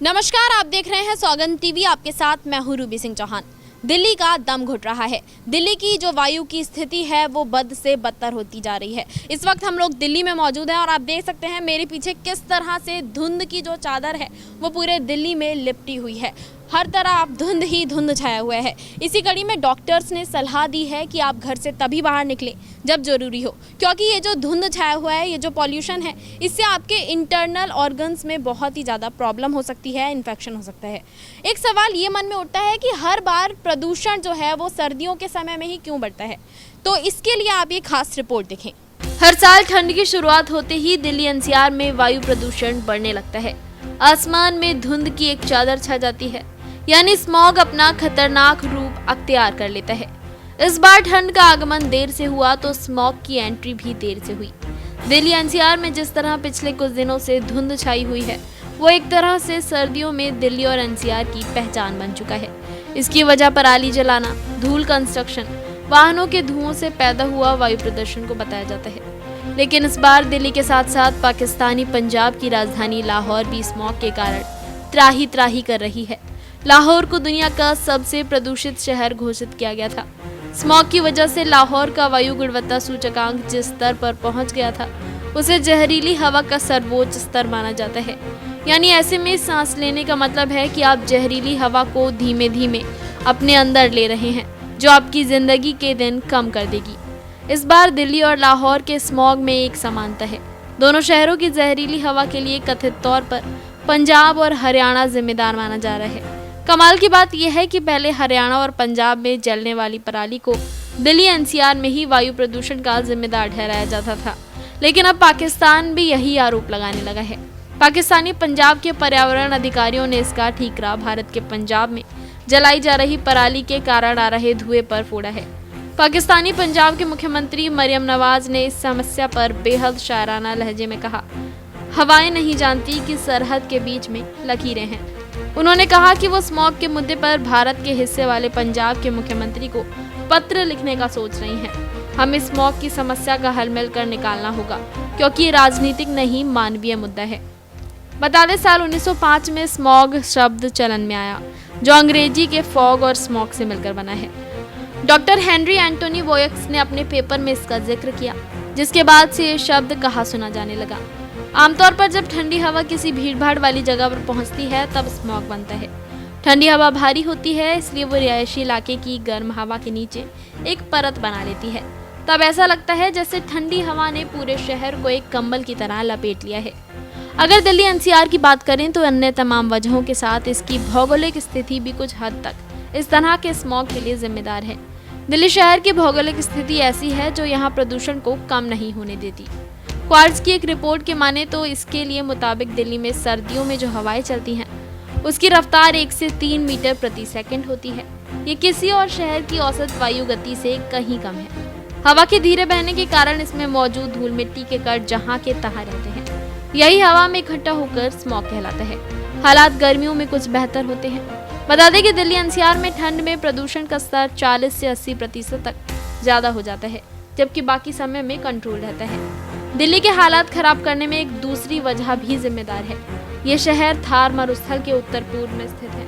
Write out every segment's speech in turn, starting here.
नमस्कार, आप देख रहे हैं सौगंध टीवी। आपके साथ मैं हूं रूबी सिंह चौहान। दिल्ली का दम घुट रहा है। दिल्ली की जो वायु की स्थिति है वो बद से बदतर होती जा रही है। इस वक्त हम लोग दिल्ली में मौजूद हैं और आप देख सकते हैं मेरे पीछे किस तरह से धुंध की जो चादर है वो पूरे दिल्ली में लिपटी हुई है। हर तरफ आप धुंध ही धुंध छाया हुआ है। इसी कड़ी में डॉक्टर्स ने सलाह दी है कि आप घर से तभी बाहर निकलें जब जरूरी हो, क्योंकि ये जो धुंध छाया हुआ है, ये जो पॉल्यूशन है, इससे आपके इंटरनल ऑर्गन्स में बहुत ही ज़्यादा प्रॉब्लम हो सकती है, इन्फेक्शन हो सकता है। एक सवाल ये मन में उठता है कि हर बार प्रदूषण जो है वो सर्दियों के समय में ही क्यों बढ़ता है। तो इसके लिए आप ये खास रिपोर्ट देखें। हर साल ठंड की शुरुआत होते ही दिल्ली एनसीआर में वायु प्रदूषण बढ़ने लगता है। आसमान में धुंध की एक चादर छा जाती है, यानी स्मॉग अपना खतरनाक रूप अख्तियार कर लेता है। इस बार ठंड का आगमन देर से हुआ तो स्मॉग की एंट्री भी देर से हुई। दिल्ली एनसीआर में जिस तरह पिछले कुछ दिनों से धुंध छाई हुई है वो एक तरह से सर्दियों में दिल्ली और एनसीआर की पहचान बन चुका है। इसकी वजह पराली जलाना, धूल कंस्ट्रक्शन, वाहनों के धुओं से पैदा हुआ वायु प्रदूषण को बताया जाता है। लेकिन इस बार दिल्ली के साथ साथ पाकिस्तानी पंजाब की राजधानी लाहौर भी स्मॉग के कारण त्राही त्राही कर रही है। लाहौर को दुनिया का सबसे प्रदूषित शहर घोषित किया गया था। स्मॉग की वजह से लाहौर का वायु गुणवत्ता सूचकांक जिस स्तर पर पहुंच गया था उसे जहरीली हवा का सर्वोच्च स्तर माना जाता है। यानी ऐसे में सांस लेने का मतलब है कि आप जहरीली हवा को धीमे धीमे अपने अंदर ले रहे हैं, जो आपकी जिंदगी के दिन कम कर देगी। इस बार दिल्ली और लाहौर के स्मॉग में एक समानता है। दोनों शहरों की जहरीली हवा के लिए कथित तौर पर पंजाब और हरियाणा जिम्मेदार माना जा रहा है। कमाल की बात यह है कि पहले हरियाणा और पंजाब में जलने वाली पराली को दिल्ली एनसीआर में ही वायु प्रदूषण का जिम्मेदार ठहराया जाता था, लेकिन अब पाकिस्तान भी यही आरोप लगाने लगा है। पाकिस्तानी पंजाब के पर्यावरण अधिकारियों ने इसका ठीकरा भारत के पंजाब में जलाई जा रही पराली के कारण आ रहे धुएं पर फोड़ा है। पाकिस्तानी पंजाब के मुख्यमंत्री मरियम नवाज ने इस समस्या पर बेहद शायराना लहजे में कहा, हवाएं नहीं जानती कि सरहद के बीच में लकीरें हैं। उन्होंने कहा कि वो स्मॉग के मुद्दे पर भारत के हिस्से वाले पंजाब के मुख्यमंत्री को पत्र लिखने का सोच रही हैं। हमें स्मॉग की समस्या का हल मिलकर निकालना होगा, क्योंकि ये राजनीतिक नहीं मानवीय मुद्दा है। बता दें, साल 1905 में स्मॉग शब्द चलन में आया, जो अंग्रेजी के फॉग और स्मॉग से मिलकर बना है। डॉक्टर हेनरी एंटोनी वोयक्स ने अपने पेपर में इसका जिक्र किया, जिसके बाद से ये शब्द कहा सुना जाने लगा। आमतौर पर जब ठंडी हवा किसी भीड़भाड़ वाली जगह पर पहुंचती है तब स्मॉग बनता है। ठंडी हवा भारी होती है, इसलिए वो रिहायशी इलाके की गर्म हवा के नीचे एक परत बना लेती है। तब ऐसा लगता है जैसे ठंडी हवा ने पूरे शहर को एक कंबल की तरह लपेट लिया है। अगर दिल्ली एनसीआर की बात करें तो अन्य तमाम वजहों के साथ इसकी भौगोलिक स्थिति भी कुछ हद तक इस तरह के स्मॉग के लिए जिम्मेदार है। दिल्ली शहर की भौगोलिक स्थिति ऐसी है जो यहाँ प्रदूषण को कम नहीं होने देती। क्वार्ट्ज की एक रिपोर्ट के माने तो इसके लिए मुताबिक दिल्ली में सर्दियों में जो हवाएं चलती हैं उसकी रफ्तार 1 से 3 मीटर प्रति सेकंड होती है। ये किसी और शहर की औसत वायु गति से कहीं कम है। हवा के धीरे बहने के कारण इसमें मौजूद धूल मिट्टी के कण जहां के तहां रहते हैं, यही हवा में इकट्ठा होकर स्मॉग कहलाता है। हालात गर्मियों में कुछ बेहतर होते हैं। बता दें कि दिल्ली एनसीआर में ठंड में प्रदूषण का स्तर 40 से 80% तक ज्यादा हो जाता है, जबकि बाकी समय में कंट्रोल रहता है। दिल्ली के हालात खराब करने में एक दूसरी वजह भी जिम्मेदार है। ये शहर थार मरुस्थल के उत्तर पूर्व में स्थित है।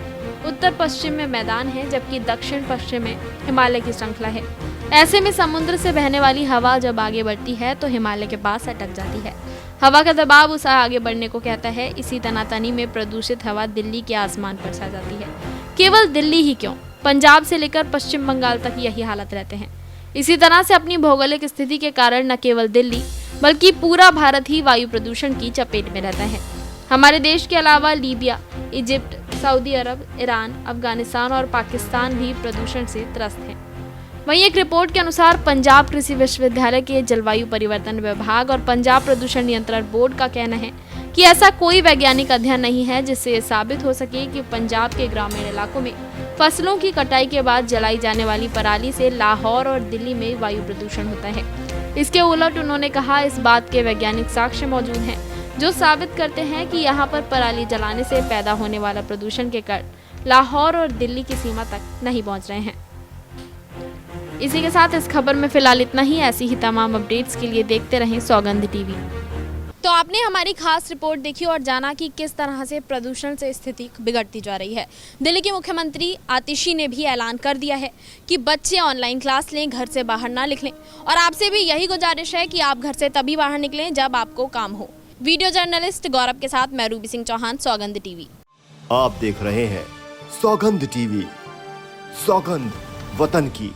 उत्तर पश्चिम में मैदान है, जबकि दक्षिण पश्चिम में हिमालय की श्रृंखला है। ऐसे में समुद्र से बहने वाली हवा जब आगे बढ़ती है तो हिमालय के पास अटक जाती है। हवा का दबाव उसे आगे बढ़ने को कहता है। इसी तनातनी में प्रदूषित हवा दिल्ली के आसमान पर छा जाती है। केवल दिल्ली ही क्यों, पंजाब से लेकर पश्चिम बंगाल तक यही हालत रहते हैं। इसी तरह से अपनी भौगोलिक स्थिति के कारण न केवल दिल्ली बल्कि पूरा भारत ही वायु प्रदूषण की चपेट में रहता है। हमारे देश के अलावा लीबिया, इजिप्ट, सऊदी अरब, ईरान, अफगानिस्तान और पाकिस्तान भी प्रदूषण से त्रस्त हैं। वहीं एक रिपोर्ट के अनुसार पंजाब कृषि विश्वविद्यालय के जलवायु परिवर्तन विभाग और पंजाब प्रदूषण नियंत्रण बोर्ड का कहना है कि ऐसा कोई वैज्ञानिक अध्ययन नहीं है जिससे ये साबित हो सके कि पंजाब के ग्रामीण इलाकों में फसलों की कटाई के बाद जलाई जाने वाली पराली से लाहौर और दिल्ली में वायु प्रदूषण होता है। इसके उलट उन्होंने कहा, इस बात के वैज्ञानिक साक्ष्य मौजूद हैं जो साबित करते हैं कि यहाँ पर पराली जलाने से पैदा होने वाला प्रदूषण के कण लाहौर और दिल्ली की सीमा तक नहीं पहुँच रहे हैं। इसी के साथ इस खबर में फिलहाल इतना ही। ऐसी ही तमाम अपडेट्स के लिए देखते रहें सौगंध टीवी। तो आपने हमारी खास रिपोर्ट देखी और जाना कि किस तरह से प्रदूषण से स्थिति बिगड़ती जा रही है। दिल्ली के मुख्यमंत्री आतिशी ने भी ऐलान कर दिया है कि बच्चे ऑनलाइन क्लास लें, घर से बाहर ना निकलें। और आपसे भी यही गुजारिश है कि आप घर से तभी बाहर निकलें जब आपको काम हो। वीडियो जर्नलिस्ट गौरव के साथ मैं रूबी सिंह चौहान, सौगंध टीवी। आप देख रहे हैं सौगंध टीवी, सौगंध वतन की।